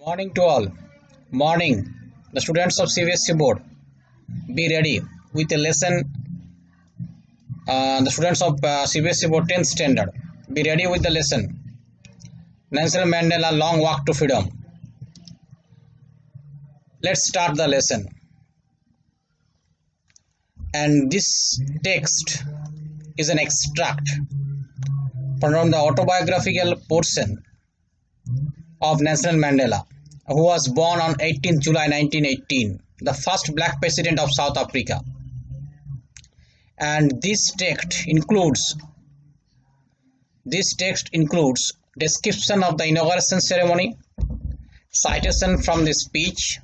Morning to all. Morning. The students of CBSE board, be ready with a lesson. The students of CBSE board 10th standard, be ready with the lesson. Nelson Mandela Long Walk to Freedom. Let's start the lesson. And this text is an extract from the autobiographical portion of Nelson Mandela, who was born on 18th July 1918, the first black president of South Africa. And this text includes description of the inauguration ceremony, citation from the speech,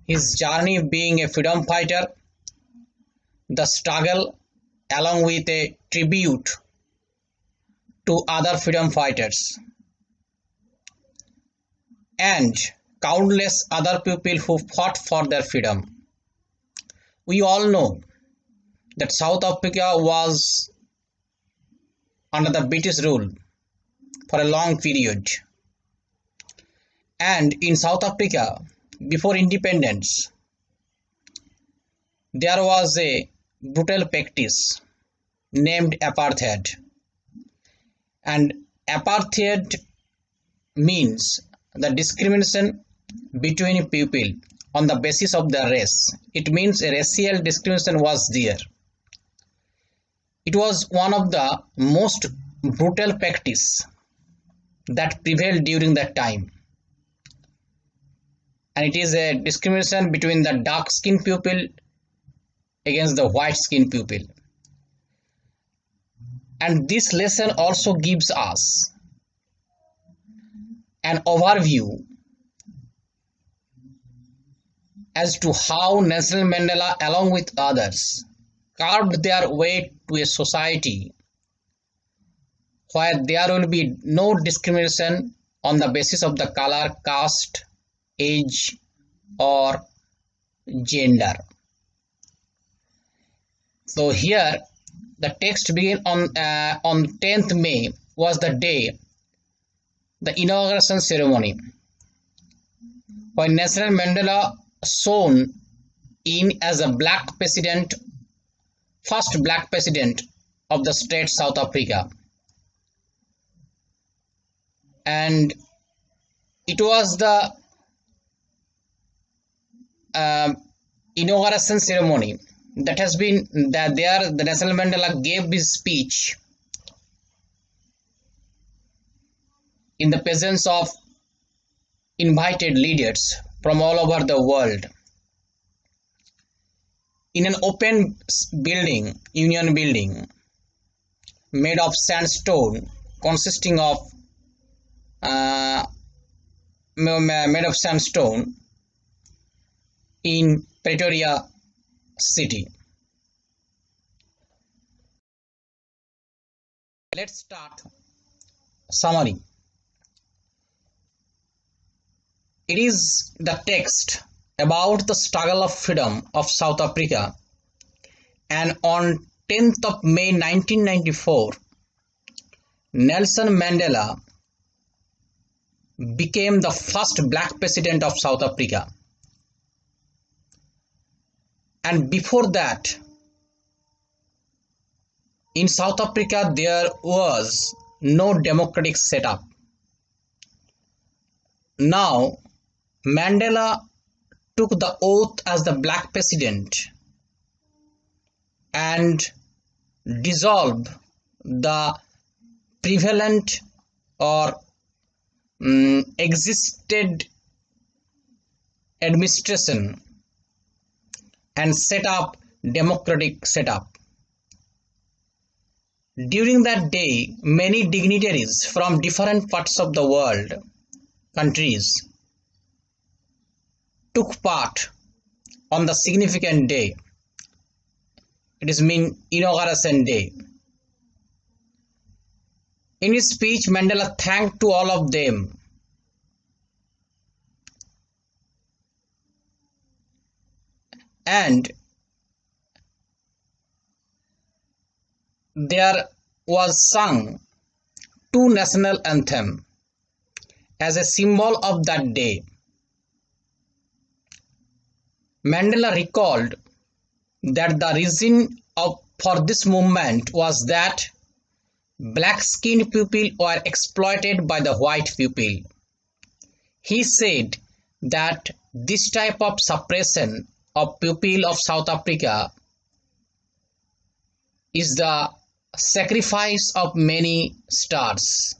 his journey being a freedom fighter, the struggle, along with a tribute to other freedom fighters, and countless other people who fought for their freedom. We all know that South Africa was under the British rule for a long period. And in South Africa, before independence, there was a brutal practice named apartheid. And apartheid means the discrimination between people on the basis of their race. It means a racial discrimination was there. It was one of the most brutal practice that prevailed during that time. And it is a discrimination between the dark-skinned people against the white-skinned people. And this lesson also gives us an overview as to how Nelson Mandela, along with others, carved their way to a society where there will be no discrimination on the basis of the color, caste, age, or gender. So here the text begins on 10th May was the day, the inauguration ceremony, when Nelson Mandela sworn in as a black president, first black president of the state South Africa. And it was the inauguration ceremony that has been that there the Nelson Mandela gave his speech in the presence of invited leaders from all over the world in an open building, Union Building, made of sandstone, consisting of made of sandstone in Pretoria city. Let's start summary. It is the text about the struggle of freedom of South Africa, and on 10th of May 1994, Nelson Mandela became the first black president of South Africa. And before that, in South Africa, there was no democratic setup. Now, Mandela took the oath as the black president and dissolved the prevalent or existed administration and set up democratic setup. During that day, many dignitaries from different parts of the world, countries, took part on the significant day. It is mean inauguration day. In his speech, Mandela thanked to all of them. And there was sung two national anthem as a symbol of that day. Mandela recalled that the reason for this movement was that black-skinned people were exploited by the white people. He said that this type of suppression of people of South Africa is the sacrifice of many stars.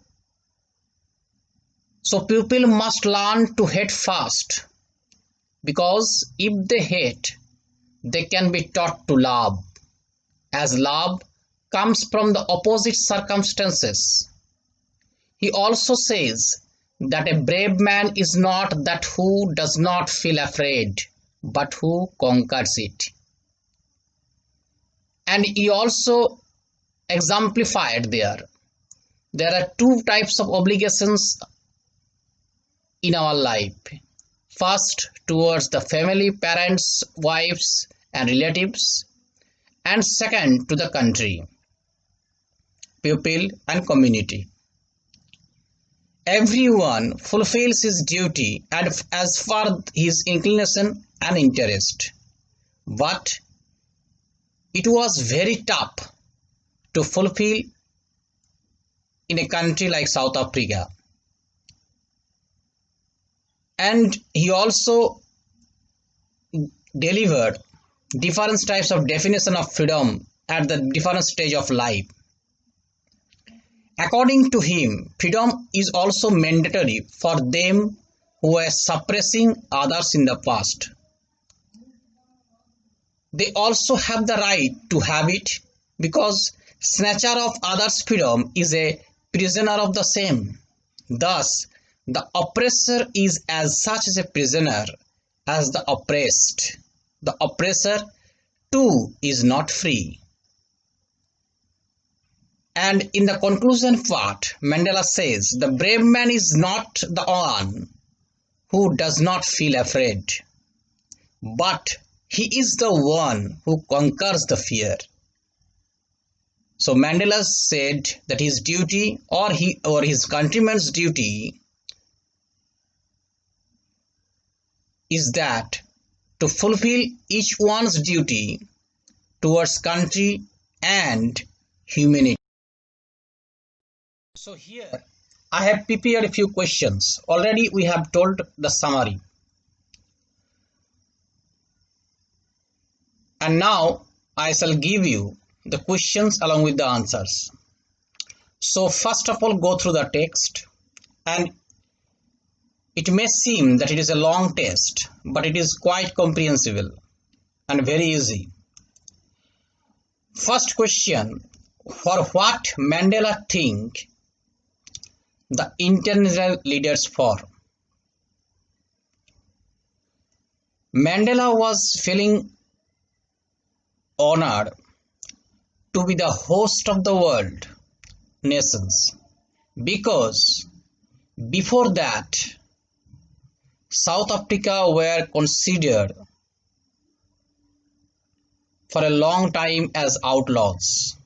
So people must learn to hate first, because if they hate, they can be taught to love, as love comes from the opposite circumstances. He also says that a brave man is not that who does not feel afraid, but who conquers it. And he also exemplified there are two types of obligations in our life. First, towards the family, parents, wives and relatives, and second, to the country, people and community. Everyone fulfills his duty and as per his inclination and interest, but it was very tough to fulfill in a country like South Africa. And he also delivered different types of definition of freedom at the different stage of life. According to him, freedom is also mandatory for them who were suppressing others in the past. They also have the right to have it, because snatcher of others' freedom is a prisoner of the same. Thus, the oppressor is as such as a prisoner as the oppressed. The oppressor too is not free. And in the conclusion part, Mandela says, the brave man is not the one who does not feel afraid, but he is the one who conquers the fear. So Mandela said that his duty or his countrymen's duty is that to fulfill each one's duty towards country and humanity. So here I have prepared a few questions. Already we have told the summary. And now I shall give you the questions along with the answers. So first of all, go through the text, and it may seem that it is a long test, but it is quite comprehensible and very easy. First question, for what Mandela think the international leaders for? Mandela was feeling honored to be the host of the world nations, because before that South Africa were considered for a long time as outlaws.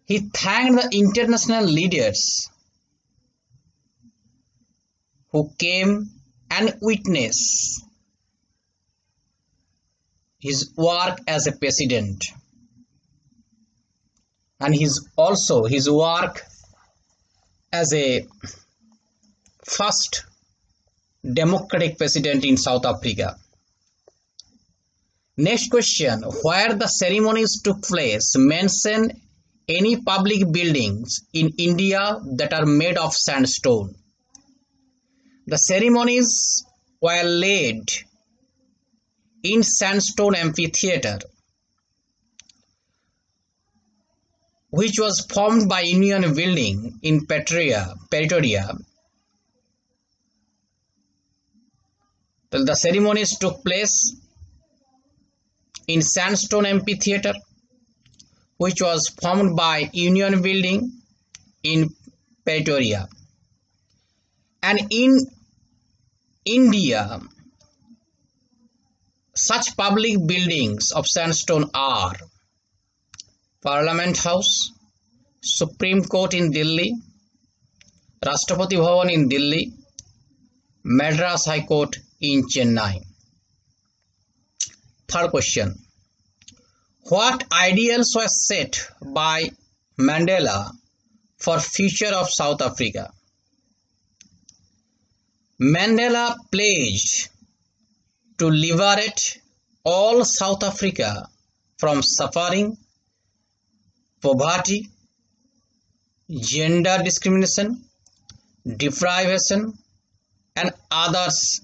He thanked the international leaders who came and witnessed his work as a president, and his work as a first democratic president in South Africa. Next question, where the ceremonies took place, mention any public buildings in India that are made of sandstone. The ceremonies were laid in sandstone amphitheater, which was formed by Union Building in Pretoria. The ceremonies took place in sandstone amphitheater, which was formed by Union Building in Pretoria. And in India, such public buildings of sandstone are Parliament House, Supreme Court in Delhi, Rashtrapati Bhavan in Delhi, Madras High Court in Chennai. third question. What ideals were set by Mandela for future of South Africa? Mandela pledged to liberate all South Africa from suffering, poverty, gender discrimination, deprivation, and others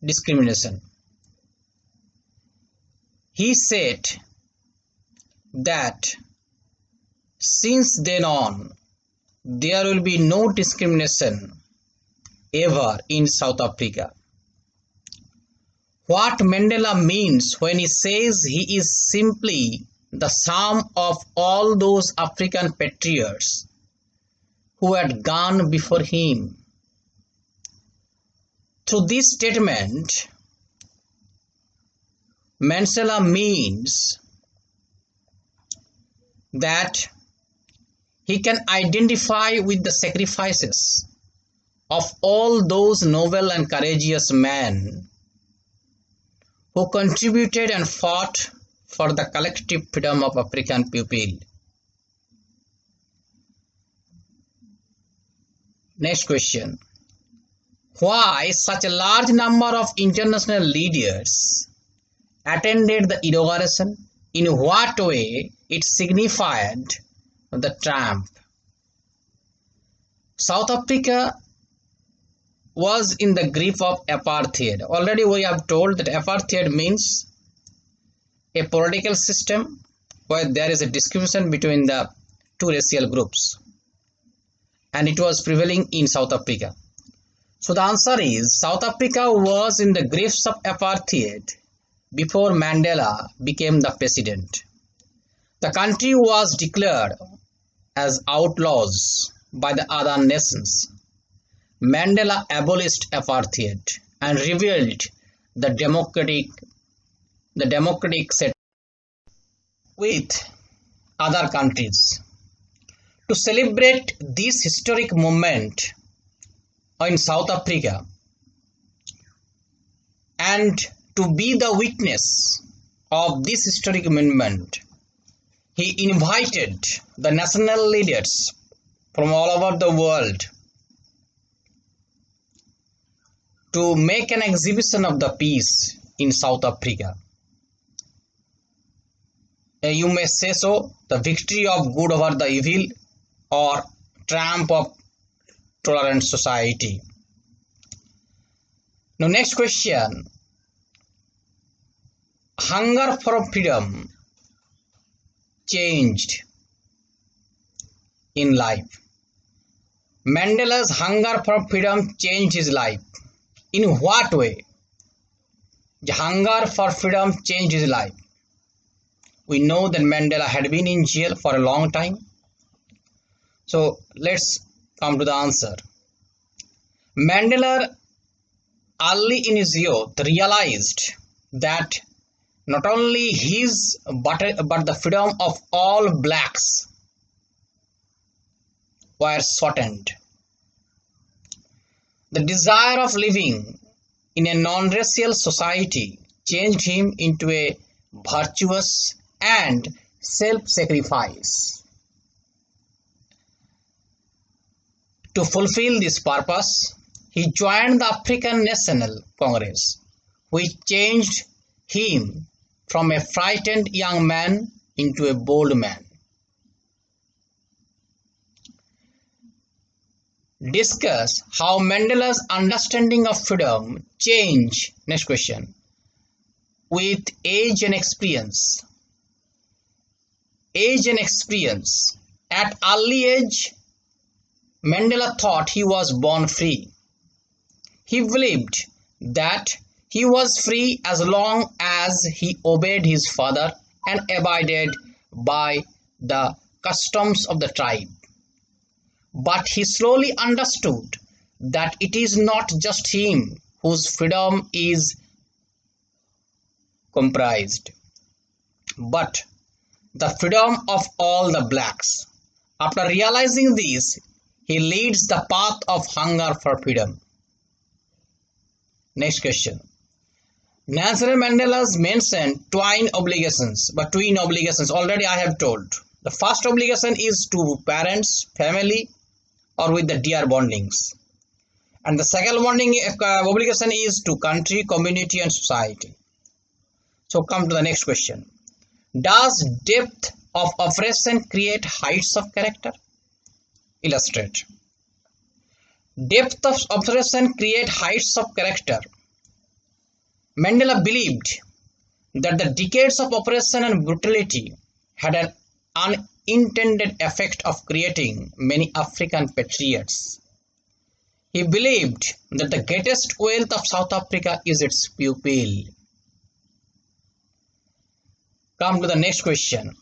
discrimination. He said that since then on, there will be no discrimination ever in South Africa. What Mandela means when he says he is simply the sum of all those African patriots who had gone before him. Through this statement, Mandela means that he can identify with the sacrifices of all those noble and courageous men who contributed and fought for the collective freedom of African people. Next question. Why such a large number of international leaders attended the inauguration? In what way it signified the triumph? South Africa was in the grip of apartheid. Already we have told that apartheid means a political system where there is a discrimination between the two racial groups, and it was prevailing in South Africa. So the answer is South Africa was in the grips of apartheid before Mandela became the president. The country was declared as outlaws by the other nations. Mandela abolished apartheid and revealed the democratic set with other countries. To celebrate this historic moment in South Africa and to be the witness of this historic movement, he invited the national leaders from all over the world to make an exhibition of the peace in South Africa. You may say so, the victory of good over the evil or triumph of tolerant society. Now next question. Hunger for freedom changed in life. Mandela's hunger for freedom changed his life. In what way? The hunger for freedom changed his life. We know that Mandela had been in jail for a long time. So let's come to the answer. Mandela early in his youth realized that not only his but the freedom of all blacks were threatened. The desire of living in a non-racial society changed him into a virtuous and self-sacrifice. To fulfill this purpose, he joined the African National Congress, which changed him from a frightened young man into a bold man. Discuss how Mandela's understanding of freedom changed. Next question. With age and experience. Age and experience. At early age, Mandela thought he was born free. He believed that he was free as long as he obeyed his father and abided by the customs of the tribe. But he slowly understood that it is not just him whose freedom is comprised, but the freedom of all the blacks. After realizing this, he leads the path of hunger for freedom. Next question. Nelson Mandela's mentioned twin obligations, but twin obligations already I have told. The first obligation is to parents, family, or with the dear bondings. And the second obligation is to country, community, and society. So come to the next question. Does depth of operation create heights of character? Illustrate. Depth of operation create heights of character. Mandela believed that the decades of oppression and brutality had an unintended effect of creating many African patriots. He believed that the greatest wealth of South Africa is its pupil. Come to the next question.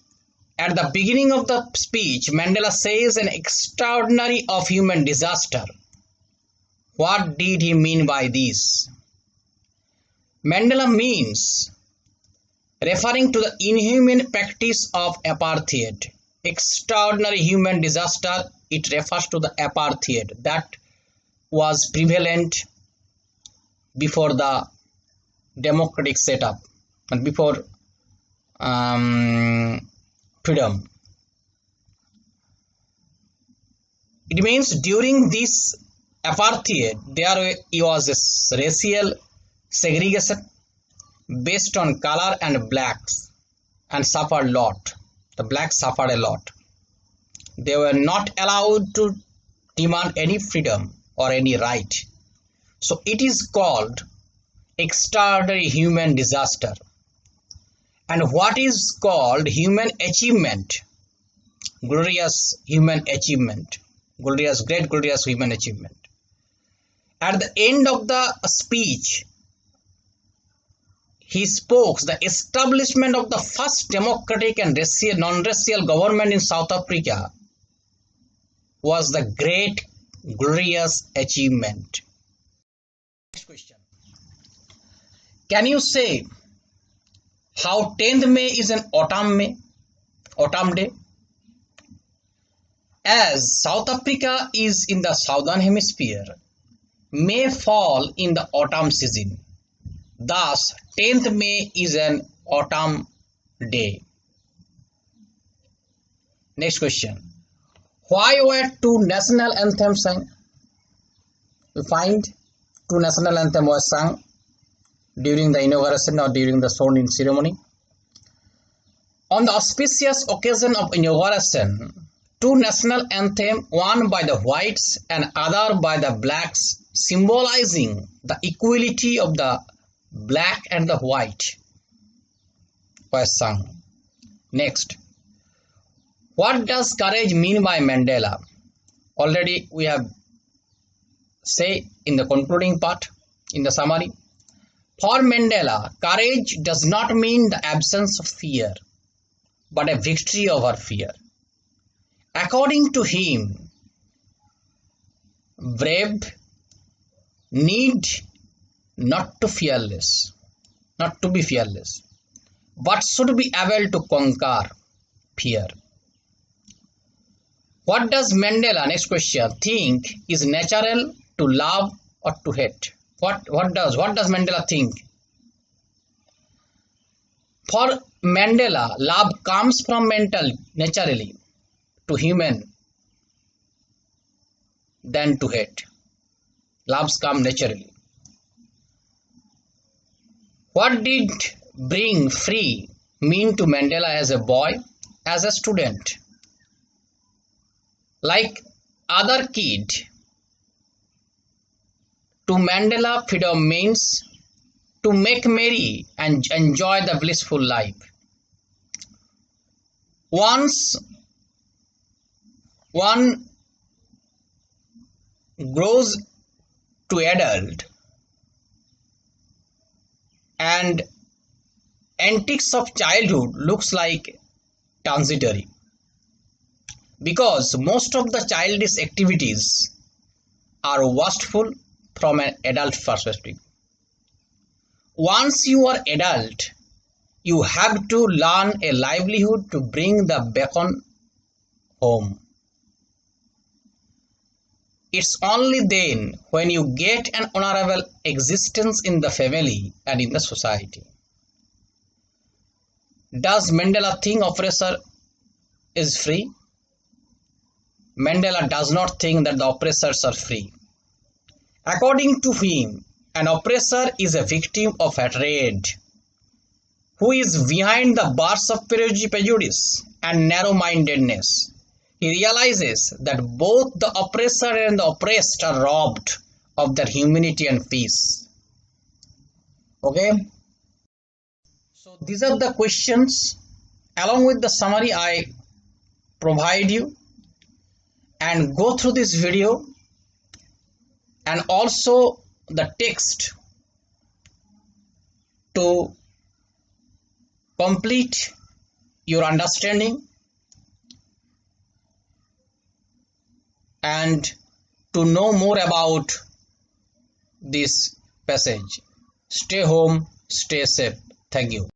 At the beginning of the speech, Mandela says an extraordinary of human disaster. What did he mean by this? Mandela means referring to the inhuman practice of apartheid. Extraordinary human disaster, it refers to the apartheid that was prevalent before the democratic setup and before freedom. It means during this apartheid there was a racial segregation based on color and blacks and suffered a lot. The blacks suffered a lot. They were not allowed to demand any freedom or any right. So it is called extraordinary human disaster. And what is called human achievement? Glorious human achievement. Glorious, great glorious human achievement. At the end of the speech, he spoke the establishment of the first democratic and non-racial government in South Africa was the great glorious achievement. Next question. Can you say how 10th May is an autumn day? As South Africa is in the southern hemisphere, May fall in the autumn season. Thus, 10th May is an autumn day. Next question. Why were two national anthems sung? We find two national anthems were sung during the inauguration or during the sworn-in ceremony. On the auspicious occasion of inauguration, two national anthems, one by the whites and other by the blacks, symbolizing the equality of the black and the white, were sung. Next, what does courage mean by Mandela? Already we have say in the concluding part, in the summary. For Mandela, courage does not mean the absence of fear, but a victory over fear. According to him, brave need not to be fearless, but should be able to conquer fear. What does Mandela, next question, think is natural to love or to hate? What does Mandela think? For Mandela, love comes from naturally to human than to hate. Loves come naturally. What did being free mean to Mandela as a boy, as a student? Like other kid, to Mandela, freedom means to make merry and enjoy the blissful life. Once one grows to adult and antics of childhood looks like transitory, because most of the childish activities are wasteful from an adult perspective. Once you are adult, you have to learn a livelihood to bring the bacon home. it's only then when you get an honorable existence in the family and in the society. Does Mandela think oppressor is free? Mandela does not think that the oppressors are free. According to him, an oppressor is a victim of hatred, who is behind the bars of prejudice and narrow-mindedness. He realizes that both the oppressor and the oppressed are robbed of their humanity and peace. Okay? So these are the questions along with the summary I provide you, and go through this video and also the text to complete your understanding and to know more about this passage. Stay home, stay safe. Thank you.